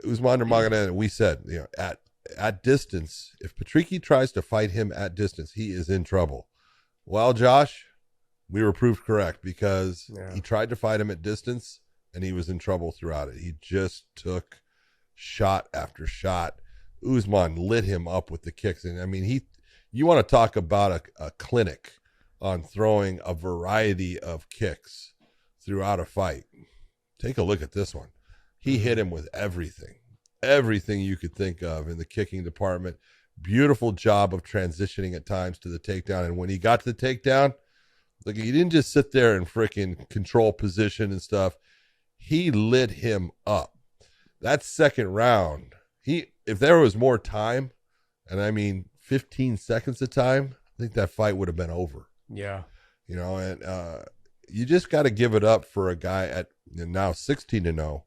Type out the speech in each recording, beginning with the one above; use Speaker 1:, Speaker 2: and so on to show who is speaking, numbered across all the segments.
Speaker 1: Usman Nurmagomedov, we said, at distance, if Patricky tries to fight him at distance, he is in trouble. Well, Josh, we were proved correct because he tried to fight him at distance and he was in trouble throughout it. He just took shot after shot. Usman lit him up with the kicks. And I mean, you want to talk about a clinic on throwing a variety of kicks throughout a fight. Take a look at this one. He hit him with everything you could think of in the kicking department. Beautiful job of transitioning at times to the takedown. And when he got to the takedown, like, he didn't just sit there and freaking control position and stuff. He lit him up. That second round, if there was more time, and I mean 15 seconds of time, I think that fight would have been over.
Speaker 2: Yeah.
Speaker 1: And you just got to give it up for a guy at now 16-0.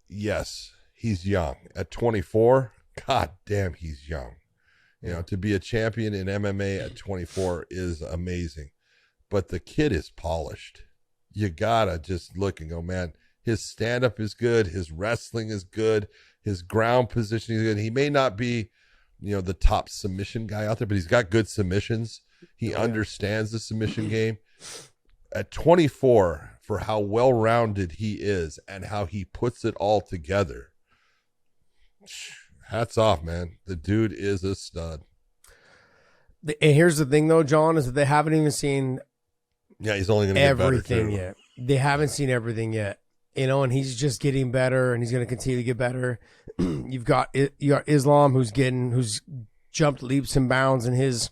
Speaker 1: Yes, he's young. At 24, god damn, he's young. To be a champion in MMA at 24 is amazing. But the kid is polished. You got to just look and go, man, his stand-up is good. His wrestling is good. His ground positioning is good. He may not be, the top submission guy out there, but he's got good submissions. He understands the submission game. At 24, for how well-rounded he is and how he puts it all together, hats off, man. The dude is a stud.
Speaker 2: And here's the thing, though, John, is that they haven't even seen
Speaker 1: he's only going to get better,
Speaker 2: everything yet. They haven't seen everything yet, and he's just getting better, and he's going to continue to get better. You got Islam, who's jumped leaps and bounds in his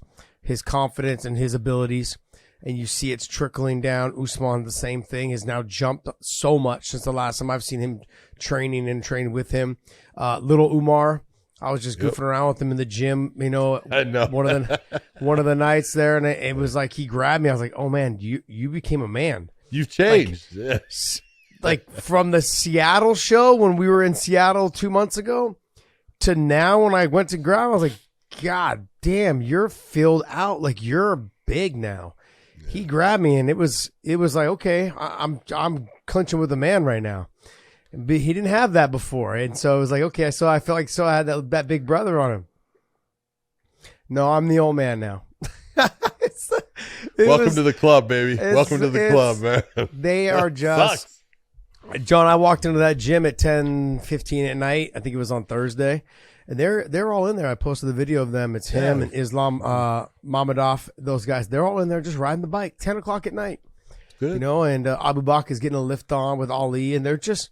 Speaker 2: confidence and his abilities, and you see it's trickling down. Usman, the same thing, has now jumped so much since the last time I've seen him train with him. Little Umar, I was just goofing around with him in the gym, I know. one of the nights there, and it was like he grabbed me. I was like, "Oh man, you became a man.
Speaker 1: You've changed."
Speaker 2: Like from the Seattle show when we were in Seattle 2 months ago to now when I went to grab, I was like, God damn, you're filled out. Like, you're big now. Yeah. He grabbed me and it was like, okay, I'm clinching with a man right now. But he didn't have that before. And so it was like, okay, so I felt like I had that big brother on him. No, I'm the old man now.
Speaker 1: Welcome to the club, baby. Welcome to the club, man.
Speaker 2: They are just... John, I walked into that gym at 10:15 at night. I think it was on Thursday. And they're all in there. I posted the video of them. It's him and Islam Mamadov, those guys. They're all in there just riding the bike, 10 o'clock at night. Good. And Abu Bakr is getting a lift on with Ali, and they're just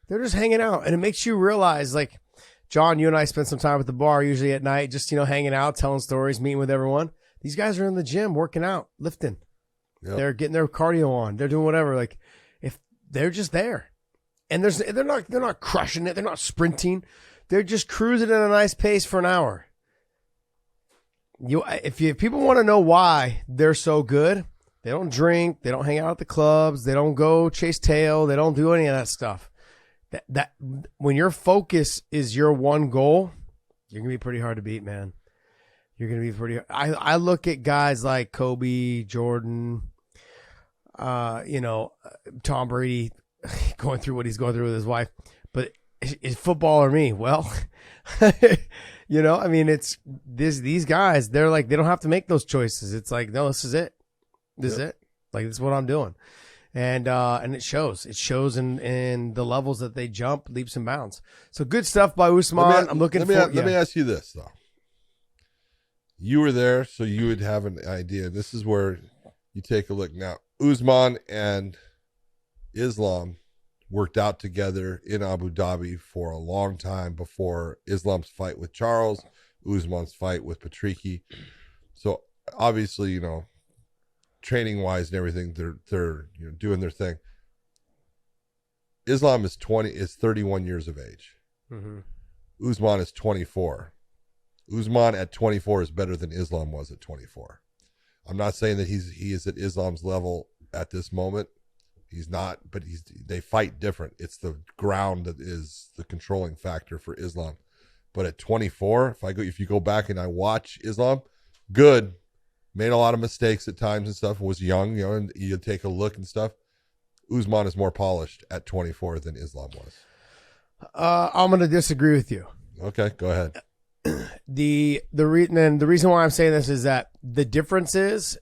Speaker 2: hanging out. And it makes you realize, like, John, you and I spend some time at the bar usually at night, just, hanging out, telling stories, meeting with everyone. These guys are in the gym working out, lifting. Yep. They're getting their cardio on. They're doing whatever. Like, if they're just there, and they're not crushing it. They're not sprinting. They're just cruising at a nice pace for an hour. If people want to know why they're so good, they don't drink. They don't hang out at the clubs. They don't go chase tail. They don't do any of that stuff. That when your focus is your one goal, you're gonna be pretty hard to beat, man. You're going to be pretty... I look at guys like Kobe, Jordan, Tom Brady going through what he's going through with his wife. But is football or me? Well, it's these guys, they're like, they don't have to make those choices. It's like, no, this is it. This is it. Like, this is what I'm doing. And it shows. It shows in the levels that they jump, leaps and bounds. So good stuff by Usman.
Speaker 1: Let me ask you this, though. You were there, so you would have an idea. This is where you take a look. Now, Usman and Islam worked out together in Abu Dhabi for a long time before Islam's fight with Charles, Usman's fight with Patricky. So, obviously, training-wise and everything, they're doing their thing. Islam is 31 years of age. Mm-hmm. Usman is 24. Usman at 24 is better than Islam was at 24. I'm not saying that he is at Islam's level at this moment. He's not, but they fight different. It's the ground that is the controlling factor for Islam. But at 24, if you go back and I watch Islam, good, made a lot of mistakes at times and stuff, was young, and you take a look and stuff. Usman is more polished at 24 than Islam was.
Speaker 2: I'm going to disagree with you.
Speaker 1: Okay, go ahead.
Speaker 2: The reason why I'm saying this is that the difference is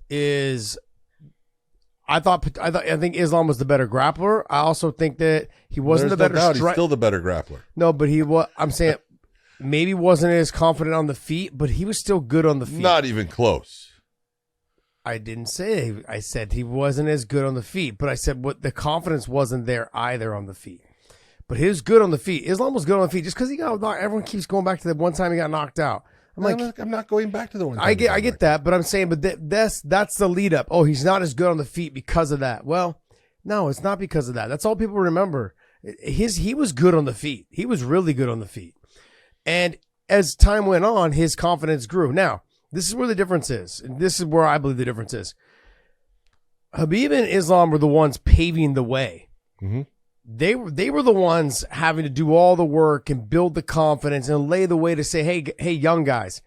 Speaker 2: I think Islam was the better grappler. I also think that he wasn't the better
Speaker 1: striker. He's still the better grappler.
Speaker 2: No, but I'm saying maybe wasn't as confident on the feet, but he was still good on the feet.
Speaker 1: Not even close.
Speaker 2: I didn't say. I said he wasn't as good on the feet, but I said the confidence wasn't there either on the feet. But he was good on the feet. Islam was good on the feet. Just because he got knocked, everyone keeps going back to the one time he got knocked out.
Speaker 1: I'm not going back to the one time.
Speaker 2: I get that, but I'm saying, that's the lead up. Oh, he's not as good on the feet because of that. Well, no, it's not because of that. That's all people remember. He was good on the feet. He was really good on the feet. And as time went on, his confidence grew. Now, this is where the difference is. And this is where I believe the difference is. Habib and Islam were the ones paving the way.
Speaker 1: Mm-hmm.
Speaker 2: They were the ones having to do all the work and build the confidence and lay the way to say, hey, young guys,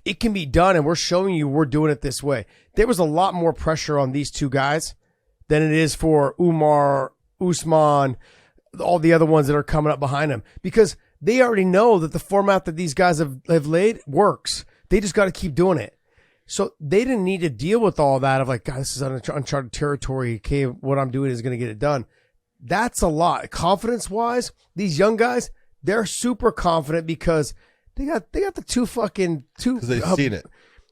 Speaker 2: it can be done, and we're showing you we're doing it this way. There was a lot more pressure on these two guys than it is for Umar, Usman, all the other ones that are coming up behind them, because they already know that the format that these guys have laid works. They just got to keep doing it. So they didn't need to deal with all that of like, God, this is uncharted territory. Okay, what I'm doing is going to get it done. That's a lot. Confidence-wise, these young guys, they're super confident because they got the two. Because
Speaker 1: they've seen it.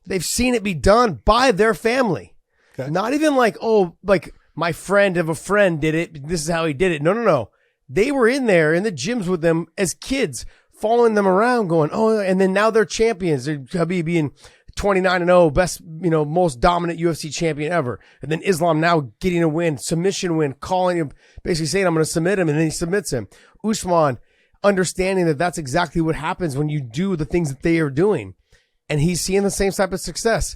Speaker 2: They've seen it be done by their family. Okay. Not even like, like my friend of a friend did it. This is how he did it. No. They were in there in the gyms with them as kids, following them around going, and then now they're champions. They're Habib being 29-0, best, most dominant UFC champion ever. And then Islam now getting a win, submission win, calling him, basically saying, I'm going to submit him, and then he submits him. Usman, understanding that that's exactly what happens when you do the things that they are doing. And he's seeing the same type of success.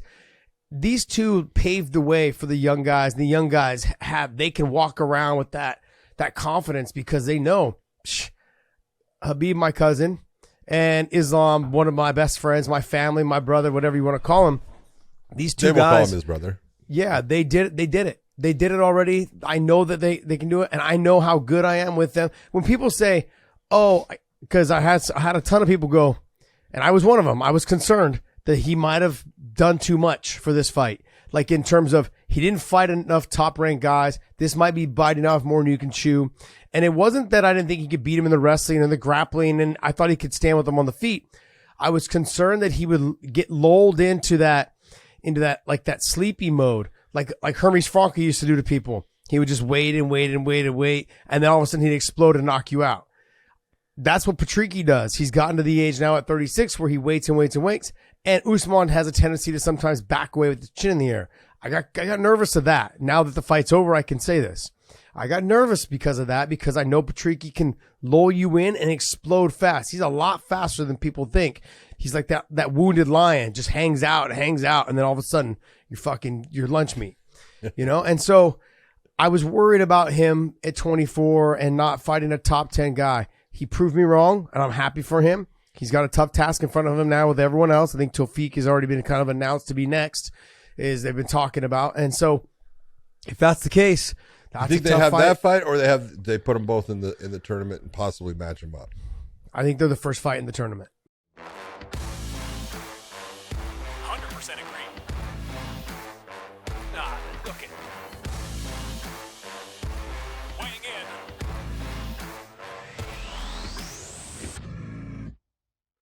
Speaker 2: These two paved the way for the young guys. And the young guys they can walk around with that confidence because they know, Habib, my cousin, and Islam, one of my best friends, my family, my brother, whatever you want to call him. These two guys. They will call him
Speaker 1: his brother.
Speaker 2: Yeah, they did it. They did it. They did it already. I know that they can do it, and I know how good I am with them. When people say, because I had a ton of people go, and I was one of them. I was concerned that he might have done too much for this fight. Like in terms of he didn't fight enough top-ranked guys. This might be biting off more than you can chew. And it wasn't that I didn't think he could beat him in the wrestling and the grappling, and I thought he could stand with him on the feet. I was concerned that he would get lulled into that like that sleepy mode, like Hermes Franca used to do to people. He would just wait, and then all of a sudden he'd explode and knock you out. That's what Patricky does. He's gotten to the age now at 36 where he waits, and Usman has a tendency to sometimes back away with the chin in the air. I got nervous of that. Now that the fight's over, I can say this. I got nervous because of that, because I know Patricky can lull you in and explode fast. He's a lot faster than people think. He's like that wounded lion, just hangs out, and then all of a sudden you're lunch meat, And so I was worried about him at 24 and not fighting a top 10 guy. He proved me wrong, and I'm happy for him. He's got a tough task in front of him now with everyone else. I think Tawfiq has already been kind of announced to be next, is they've been talking about. And so if that's the case,
Speaker 1: I think they have fight. That fight, or they put them both in the tournament and possibly match them up.
Speaker 2: I think they're the first fight in the tournament.